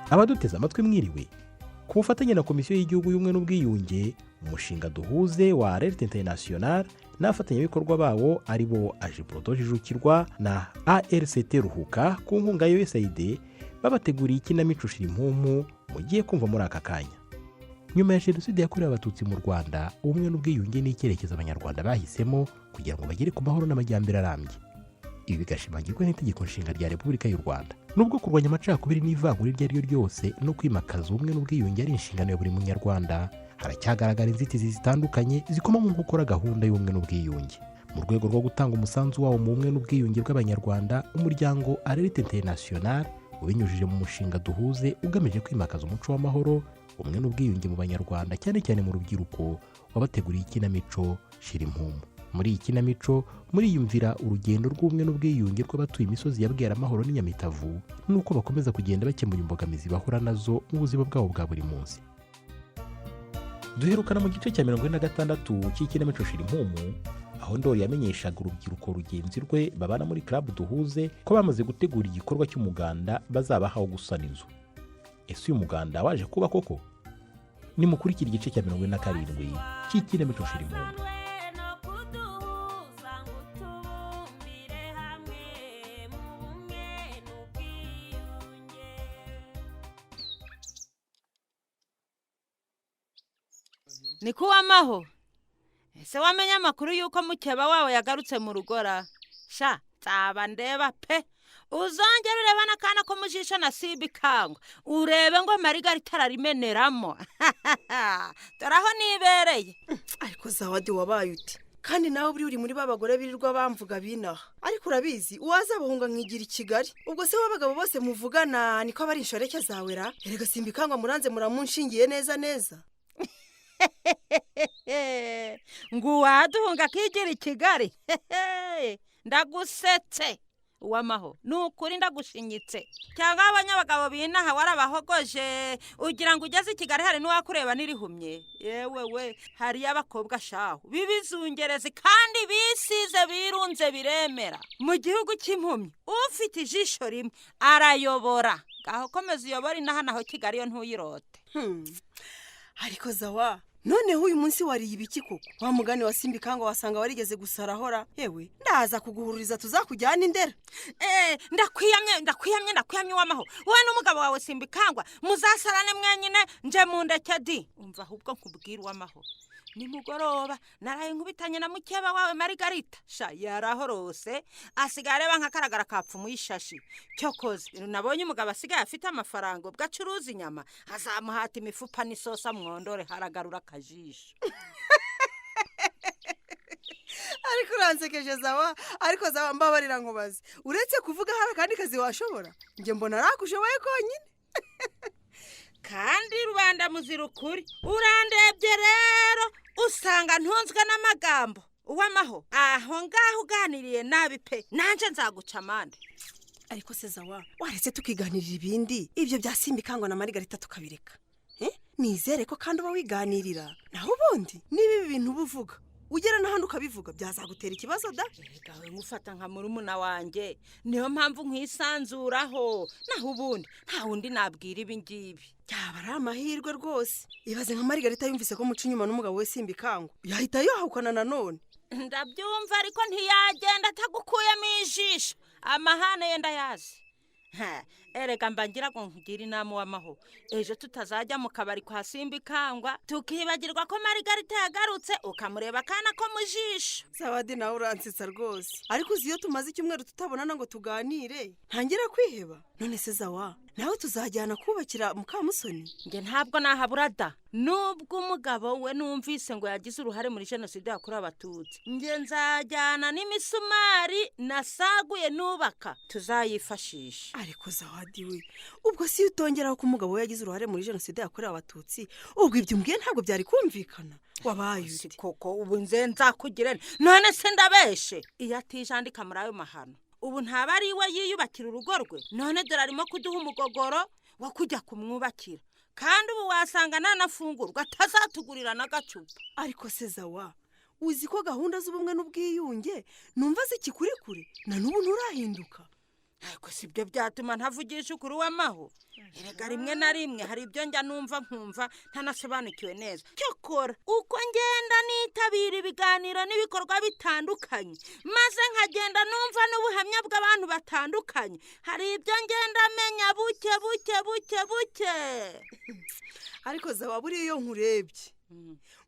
abaduteze amatwi mwiriwe ku bufatanye na komisiyo y'igihugu y'ubumwe n'ubwiyunge umushinga duhuze wa Radio International n'abafatanyabikorwa bawo ari bo Ajiproto Jijukirwa na ARCT Ruhuka ku nkunga ya USAID babateguriye ikinamico Shirimpumu mugiye kumva muri aka kanya. Nyuma ya genocide yakorewe abatutsi mu Rwanda, ubumwe n'ubwiyunge n'icyerekezo abanyarwanda bahisemo kugira ngo bagere ku mahoro n'amajyambere arambye. Ibi bigashimangirwa n'itegeko nshinga rya Repubulika y'u Rwanda. Nubwo kurwanya amacakubiri n'ivangura iryo ari ryo ryose no kwimakaza ubumwe n'ubwiyunge ari inshingano ya buri munyarwanda, haracyagaragara inzitizi zitandukanye zikoma mu gukora gahunda y'ubumwe n'ubwiyunge. Mu rwego rwo gutanga umusanzu wawo mu bumwe n'ubwiyunge bw'abanyarwanda, umuryango Radio International ubinyujije mu mushinga duhuze ugamije kwimakaza umuco w'amahoro, ubumwe n'ubwiyunge mu banyarwanda cyane cyane mu rubyiruko, wabateguriye ikinamico Shirimpumu. Muri iyi kinamico muriyumvira urugendo rw'ubumwe n'ubwiyunge rw'abatuye imisozi ya Bweramahoro n'Inyamitavu nuko bakomeza kugenda bakemura imbogamizi bahura nazo mu buzima bwabo bwa buri munsi. Duherukana mu gice cya 46 cy'ikinamico Shirimpumu, aho Ndori yamenyeshaga urubyiruko rugenzi rwe babana muri club duhuze ko bamaze gutegura igikorwa cy'umuganda bazabahaho gusana inzu. Ese uyu muganda waje kuba koko? Ni mukurikira igice cya 47 cy'ikinamico Shirimpumu. Ni kuwamaho. Ese wamenya amakuru yuko mukeba wawe yagarutse mu rugora? Sha, taba ndeba pe. Uzongera ureba nakana ko mujisha nasibi kangwa. Urebe ngo Margarita tararimeneramo. Taraho nibereye. Ariko Zawadi wabaye uti. Kandi nawe uri muri babagore birirwa bamvuga binaha. Ariko urabizi uwaza bahunga nkigira i Kigali. Ubwo se wabagabo bose muvugana niko abari inshoreke zawera. Erega simbikangwa muranze muramunshingiye neza. Nguwaduhunga kigira i Kigali. Ndagusetse uwamaho nukuri ndagushinyitse. Cyangwa abanyabagabo binaha warabahogoje ugira ngo ugeze i Kigali hari n'uwakureba nirihumye. Yewe we hari abakobwa shaho bibizungereze kandi bisize birunze biremera. Mu gihugu cy'impumyi ufite ijisho rimwe arayobora. Gaho komeza uyobora inaha naho Kigali yo ntuyirote. Ariko Zawa, none uyu munsi wari ibiki koko? Wa mugani wa simbikangwa wasanga warigeze gusarahora. Yewe, ndaza kuguhururiza tuzakujyana indera. Ndakwiyamye wamaho. Wowe n'umugabo wawe simbikangwa muzasarane mwenyine nje mundeke di. Umva ahubwo nkubwira wamaho. Ni mugoroba naraye nkubitanye na mukeba wawe Margarita. Sha yarahorose asigare bankakaragara kapfumu y'ishashi. Cyokoze nabonye umugabo asigaye afite amafaranga bwacuruza inyama azamuhata imifupa n'isosa mwondore haragarura kajisho. Ariko uransekeje Zawa, ariko Zawa mbabarira nkubaze. Uretse kuvuga hari kandi kazi washobora. Nge mbona rakushoboye konyine. Kandi rubanda muzirukuri urandebye rero usanga ntunzwe n'amagambo. Uwamaho aho ngaho uganiriye nabi pe nanje nzaguca amande. Ariko se Zawa, waretse tukiganirira ibindi ibyo byasimbikangwa na Margarita tukabireka. Nizere ko kandi uba wiganirira. Naho ubundi nibi bintu buvuga ugera n'ahandi ukabivuga byazagutera ikibazo da. Gawe ngufata nka murumuna wanjye niyo mpamvu nk'isanzuraho. Naho ubundi nta wundi nabwira ibi ngibi. Cyaba ari amahirwe rwose. Ibaze nka Margarita yumvise ko muca inyuma n'umugabo we simbikangwa yahita yohukana nanone. Ndabyumva ariko ntiyagenda atagukuyemo ijisho. Amahane yenda yazi. Erega mbangira ngo nkugira inama wamaho. Ejo tutazajya mu kabari kwa simbikangwa tukibagirwa ko Margarita yagarutse ukamureba kana ko mujisho. Zawadi nawe uransitsa rwose. Ariko uziyo tumaze icyumweru tutabonana ngo tuganire ntangira kwiheba. None se Zawa, nawe tuzajyana kubakira Mukamusoni? Nge ntabwo nahabura da. Nubwo umugabo we numvise ngo yagize uruhare muri genocide yakorewe abatutsi, nge nzajyana n'imisumari nasaguye nubaka tuzayifashisha. Ariko Zawadi we, ubwo si utongeraho ko umugabo we yagize uruhare muri genocide yakorewe abatutsi, ubwo ibyo mbwiye ntabwo byari kumvikana. Wabaye uti koko ubu nze nzakugirene. None se ndabeshe iyo atijandika muri ayo mahano. Ubu ntabari we yiyubakira urugo rwe. None dore arimo kuduha umugogoro wo kujya kumwubakira. Kandi ubu wasanga nanafungurwa atazatugurira n'agacupa. Ariko se Zawa, uzi ko gahunda z'ubumwe n'ubwiyunge numva zikikuri kure na n'ubu nturahinduka. ariko si byo byatuma ntavugisha ukuri w'amaho. Erega rimwe na rimwe hari ibyo njya numva nkumva ntanasobanukiwe neza. Cyokora uko ngenda nitabira ibiganiro n'ibikorwa bitandukanye maze nkagenda numva n'ubuhamya bw'abantu batandukanye, hari ibyo ngenda menya buke. Ariko zaba buriya iyo nkurebye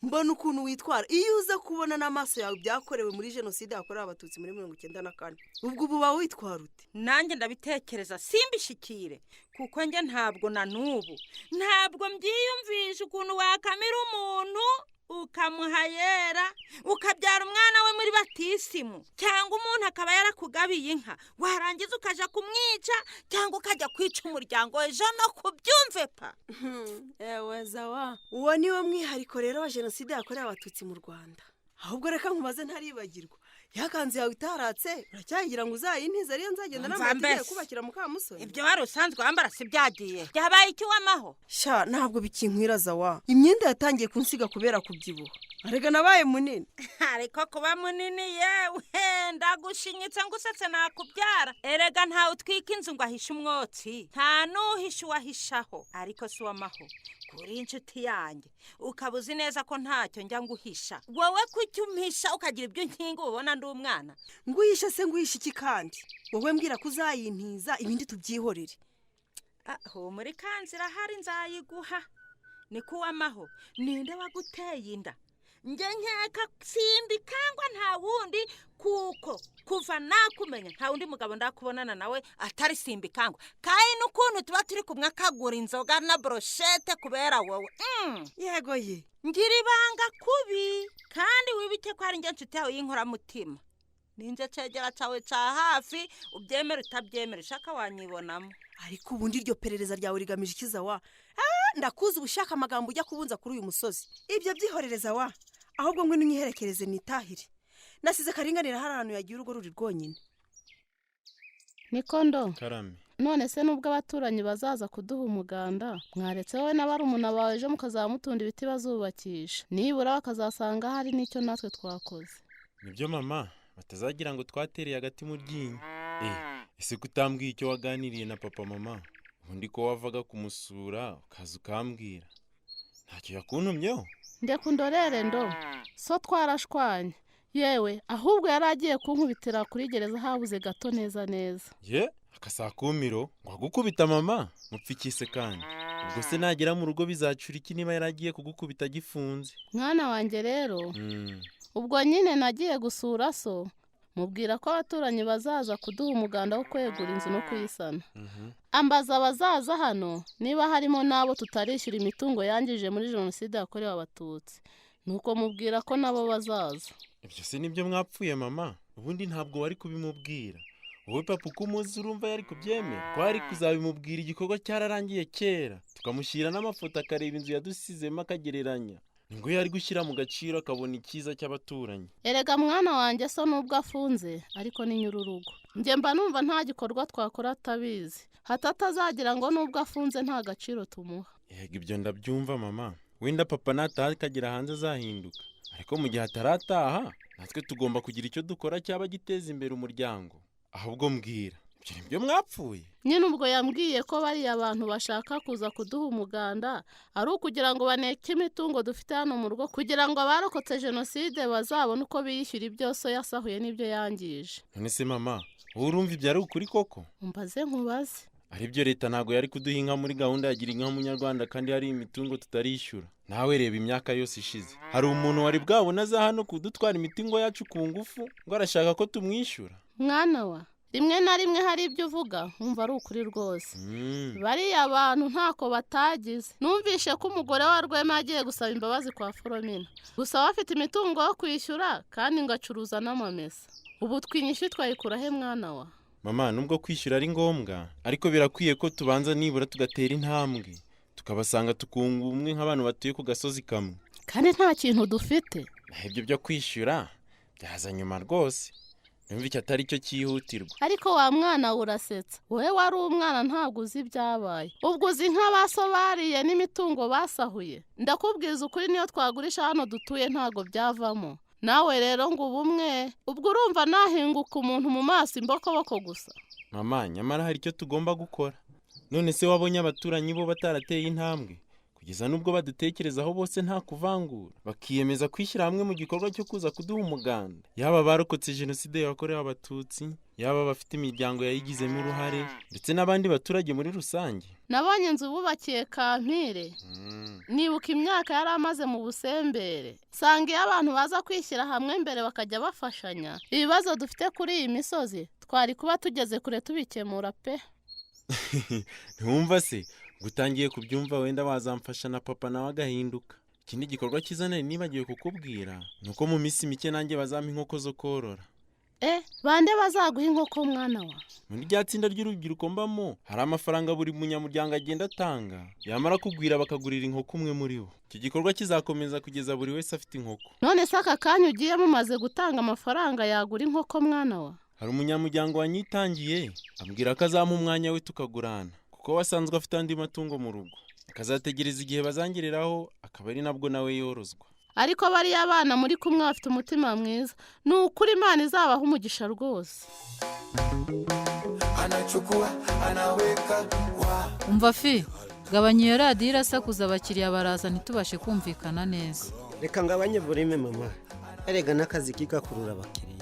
mbona ukuntu witwara iyo uza kubona n'amaso yawe byakorewe muri genocide yakorewe abatutsi muri 1994. ubwo uba witwara ute? Nanjye ndabitekereza simbishikire, kuko njye ntabwo na n'ubu ntabwo mbyiyumvisha ukuntu wakamira umuntu ukamuha yera ukabyara umwana we muri batisimu, cyangwa umuntu akaba yarakugabiye inka warangiza ukaja kumwica cyangwa ukajya kwica umuryango we no kubyumve pa. Ewe zawa, uwo niwo mwihariko rero wa genocide yakorewe abatutsi mu Rwanda. Ahubwo reka nkumaze ntaribagirwa, yakanze yawe itaratse uracyagira ngo uzayintize ariyo nzagenda n'amategeko kubakira mu Kamusoni. Ibyo wari usanzwe wambara si byagiye byabaye iki w'amaho? Sha ntabwo bikinkwira zawa, imyenda yatangiye kunsiga kubera kubyibuha. Arega nabaye munini. Ariko kuba munini yewe ndagushinyitse ngo usetse nakubyara. Erega ntawe utwika inzu ngo ahishe umwotsi, nta nuhishe uwahishaho. Ariko si w'amaho, kuri inshuti yanjye ukaba uzi neza ko ntacyo njya nguhisha. Wowe kuki umpisha ukagira ibyo nkinga ubona ndi umwana? Nguhisha se nguhisha iki kandi? Wowe mbwira ko uzayintiza ibindi tubyihorere. Aho muri kanzira hari nzayiguha. Ni kuw'amaho, ninde waguteye inda? Nge nkeka simbi kangwa nta wundi, kuko kuva nakumenya nta wundi mugabo ndakubonana nawe atari simbi kangwa. Kayi n'ukuntu tuba turi kumwe akagura inzoga na brochette kubera wowe. Yego ye. Ngira ibanga kubi kandi wibike ko ari nge nshuti yawe y'inkoramutima. Ninje cegera cawe ca hafi, ubyemera utabyemera shaka wanyibonamo. Ariko ubundi iryo perereza ryawe rigamije ikiza wa? Ndakuzi ubushaka amagambo ujya kubunza kuri uyu musozi. Ibyo byihorereza wa, ahubwo ngwe n'inyiherekereze nitahire. Nasize karinganira harano yagiye urugo ruri rwonyine. Nikondo Karame, none se nubwo abaturanyi bazaza kuduha umuganda, mwaretse wowe n'abarumuna bawe ejo mukazamutunda ibiti bazubakisha, nibura bakazasanga hari n'icyo natwe twakoze. nibyo mama, batazagira ngo twatereye agati mu ryinyo. Ese kutambwiye icyo waganiriye na papa mama? Ubundi ko wavaga kumusura ukaza ukambwira, ntacyo yakuntumyeho? Ndeka undorere ndo, so twarashwanye. Yewe ahubwo yaragiye kunkubitira kuri gereza habuze gato neza neza. Ye akasakumiro ngo agukubita mama, mupfikise kandi. Ubwo se nagera mu rugo bizacura iki niba yaragiye kugukubita gifunze? Mwana wanjye rero, ubwo nyine nagiye gusura so, mubwira ko abaturanyi bazaza kuduha umuganda wo kwegura inzu no kuyisana. Ambaza abazaza hano niba harimo nabo tutarishyura imitungo yangije muri genocide yakorewe abatutsi. Nuko mubwira ko nabo bazaza. Ibyo se nibyo mwapfuye mama? Ubundi ntabwo wari kubimubwira. Wowe papa uko umuzi urumva yari kubyemera? Twari kuzabimubwira igikorwa cyararangiye kera, tukamushyira n'amafoto akareba inzu yadusizemo akagereranya. Ngo yari gushyira mu gaciro akabona ikiza cy'abaturanyi. Erega mwana wanjye so nubwo afunze ariko ni nyururugo. Nge mba numva nta gikorwa twakora atabizi, hatatazagira ngo nubwo afunze nta gaciro tumuha. Yego ibyo ndabyumva mama, wenda papa nataha akagira hanze azahinduka, ariko mu gihe atarataha natwe tugomba kugira icyo dukora cyaba giteza imbere umuryango. Ahubwo mbwira, ibyo nibyo mwapfuye? Nyine ubwo yambwiye ko bari abantu bashaka kuza kuduha umuganda ari ukugira ngo baneke imitungo dufite hano mu rugo, kugira ngo abarokotse genocide bazabone uko biyishyura byose yasahuye n'ibyo yangije. None se mama, wowe urumva ibyo ari ukuri koko? Umbaze nkubaze. Aribyo leta ntago yari kuduha inka muri gahunda ya gira inka munyarwanda kandi hari imitungo tutarishyura. Nawe reba imyaka yose ishize, hari umuntu wari bwabona aza hano kudutwara imitungo yacu ku ngufu ngo arashaka ko tumwishyura? Mwana wa, rimwe na rimwe hari ibyo uvuga umva ari ukuri rwose. Bariya abantu ntako batagize. Numvishe ko umugore wa Rwema agiye gusaba imbabazi kwa Foromina, gusa bafite imitungo yo kwishyura kandi ngacuruza n'amamesa. Ubu twinyishyura twayikura he mwana wa? Mama, nubwo kwishyura ari ngombwa, ariko birakwiye ko tubanza nibura tugatera intambwe, tukabasanga tukunga umwe nk'abantu batuye ku gasozi kamwe. Kandi nta kintu dufite. Ibyo byo kwishyura byaza nyuma rwose. Numva icyo atari cyo cyihutirwa. Ariko wa mwana urasetsa. Wowe wari umwana ntabwo uzi ibyabaye. Ubwo uzi nk'abasobariye n'imitungo basahuye. Ndakubwiza ukuri niyo twagurisha hano dutuye ntago byavamo. Nawe rero ngo ubumwe, ubwo urumva nahinguka umuntu mu maso imbokoboko gusa. mama nyamara hari icyo tugomba gukora. None se wabonye abaturanyi bo batarateye intambwe kugeza nubwo badutekerezaho bose nta kuvangura, bakiyemeza kwishyira hamwe mu gikorwa cyo kuza kuduha umuganda, yaba barokotse jenoside yakorewe abatutsi, yaba bafite imiryango yayigizemo uruhare, ndetse n'abandi baturage muri rusange. nabonye inzu bubakiye Kampire, nibuka imyaka yari amaze mu busembere, nsanga iyo abantu baza kwishyira hamwe mbere bakajya bafashanya, ibibazo dufite kuri iyi misozi twari kuba tugeze kure tubikemura pe. Ntumva se gutangiye kubyumva wenda wazamfasha na papa nawe agahinduka. Ikindi gikorwa cyiza nari nibagiwe kukubwira nuko mu minsi mike nanjye bazampa inkoko zo korora. Bande bazaguha inkoko mwana wa? Muri rya tsinda ry'urubyiruko mbamo hari amafaranga buri munyamuryango agenda atanga, yamara kugwira bakagurira inkoko umwe muri bo. Iki gikorwa kizakomeza kugeza buri wese afite inkoko. None se aka kanya ugiye mumaze gutanga amafaranga yagura inkoko mwana wa? Hari umunyamuryango wanyitangiye ambwira ko azampa umwanya we tukagurana, kuko wasanzwe afite andi matungo mu rugo, akazategereza igihe bazangereraho akaba ari nabwo nawe yorozwa. Ariko bariya abana muri kumwe bafite umutima mwiza, ni ukuri Imana izabaha umugisha rwose. Umva fi, gabanya iyo radiyo irasakuza abakiriya baraza ntitubashe kumvikana neza. Reka ngabanye volume mama, erega n'akazi kikakurura abakiriya.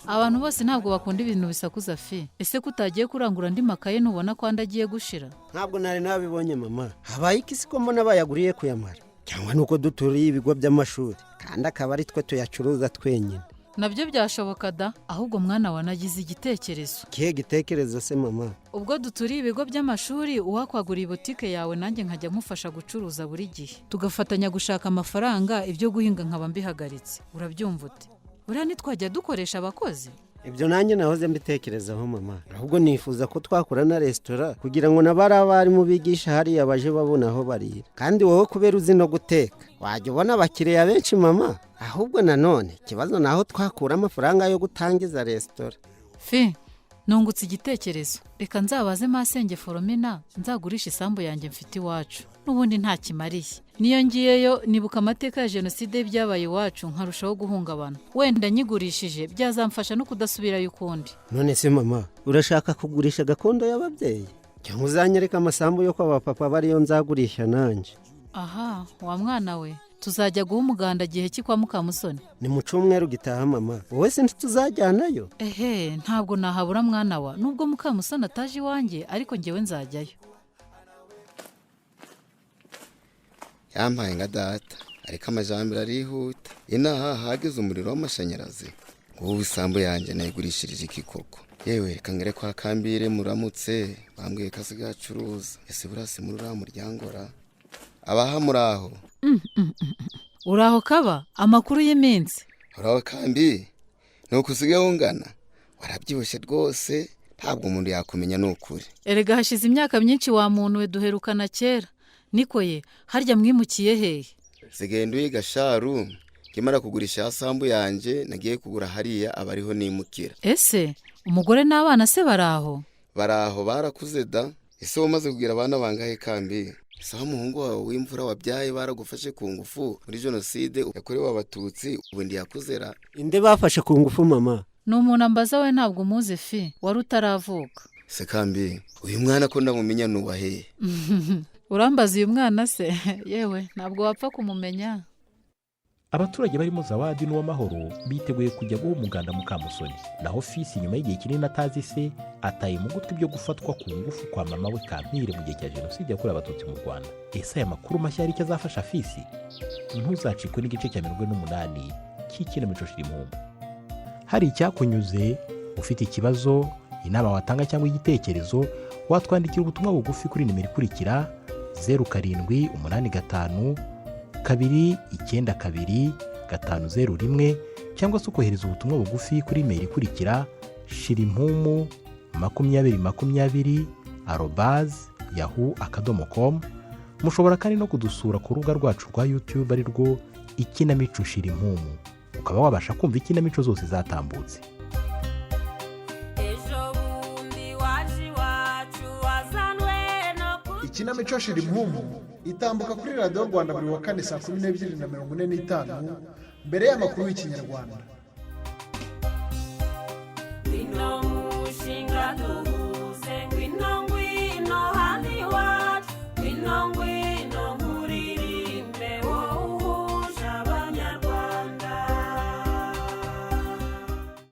Abantu bose ntabwo bakunda ibintu bisakuza fi. Ese kutagiye kurangura andi makaye ntubona ko andagiye gushira? Ntabwo nari nabibonye mama, habaye ikisi ko mbona bayaguriye kuyamara, cyangwa nuko duturiye ibigo by'amashuri kandi akaba ari twe tuyacuruza twenyine. Nabyo byashoboka da, ahubwo mwana wanagize igitekerezo. Kihe gitekerezo se mama? Ubwo duturiye ibigo by'amashuri uwakwagura botike yawe nanjye nkajya nkufasha gucuruza buri gihe, tugafatanya gushaka amafaranga, ibyo guhinga nkaba mbihagaritse. Urabyumva ute? Buriya ntitwajya dukoresha abakozi? Ibyo nanjye nahoze mbitekerezaho mama, ahubwo nifuza ko twakora na resitora kugira ngo nabari abarimu bigisha hariya baje babona aho barira. Kandi wowe kubera uzi no guteka wajya ubona abakiriya benshi mama. Ahubwo nanone ikibazo naho twakura amafaranga yo gutangiza resitora. Fi, nungutse igitekerezo. Reka nzabaze Masenge Foromina nzagurisha isambu yanjye mfite iwacu, n'ubundi nta kimariye. Niyo ngiyeyo nibuka amateka ya jenoside byabaye iwacu nkarushaho guhungabana, wenda nyigurishije byazamfasha no kudasubirayo ukundi. None se mama, urashaka kugurisha gakondo y'ababyeyi cyangwa uzanyereka amasambu yo kwa papa bariyo nzagurisha nanjye? Aha, wa mwana we, tuzajya guha umuganda gihe ki kwa Mukamusoni? Ni mu cyumweru gitaha mama, wowe se ntituzajyanayo? Ntabwo nahabura mwana wa, nubwo Mukamusoni ataje iwanjye ariko njyewe nzajyayo. Yampaye nka data, ariko amajambere arihuta. Inaha hageze umuriro w'amashanyarazi, ngo isambu yanjye nayigurishirije ikikoko. Yewe reka ngere kwa Kambire muramutse, bambwiye ko asigacuruza. Ese burasi muri uriya muryango ra? Abaha muraho? Uraho kaba, amakuru y'iminsi? Uraho Kambi, nuko usigaye ungana? Warabyibushye rwose, ntabwo umuntu yakumenya n'ukuri. Erega hashize imyaka myinshi wa muntu we duherukana kera. Niko ye, harya mwimukiye hehe? Sigenda uyiga sharu, kimara kugurisha asambu yanjye nagiye kugura hariya abariho nimukira. Ese umugore n'abana se baraho? Baraho barakuze da. Ese umaze kugira abana bangahe Kambi? Ese umuhungu wawe w'imfura wabyaye baragufashe ku ngufu muri jenoside yakorewe abatutsi, ubundi yakuzera? Inde bafashe ku ngufu mama? Ni umuntu ambaza we ntabwo umuzi fi, wari utaravuka. Se Kambi, uyu mwana ko ndamumenya nuwahe? Urambaza uyu mwana se? Yewe ntabwo wapfa kumumenya. Abaturage barimo Zawadi n'Uwamahoro biteguye kujya guha umuganda Mukamusoni, naho Fisi nyuma y'igihe kinini atazi se ataye mu gutwi byo gufatwa ku ngufu kwa mama we Kampire mu gihe cya jenoside yakorewe abatutsi mu Rwanda. Ese aya makuru mashya hari icyo azafasha Fisi? Ntuzacikwe n'igice cya 48 cy'Ikinamico Shirimpumu. Hari icyakunyuze, ufite ikibazo, inama watanga cyangwa igitekerezo, watwandikira ubutumwa bugufi kuri nimero ikurikira 0785 292 cyangwa se ukohereza ubutumwa bugufi kuri email ikurikira shirimpumu2020@yahoo.com. Mushobora kandi no kudusura ku rubuga rwacu rwa YouTube ari rwo Ikinamico Shirimpumu, ukaba wabasha kumva ikinamico zose zatambutse. Ikinamico Shirimpumu itambuka kuri Radio Rwanda buri wa kane saa 12:45 mbere y'amakuru y'Ikinyarwanda. baduha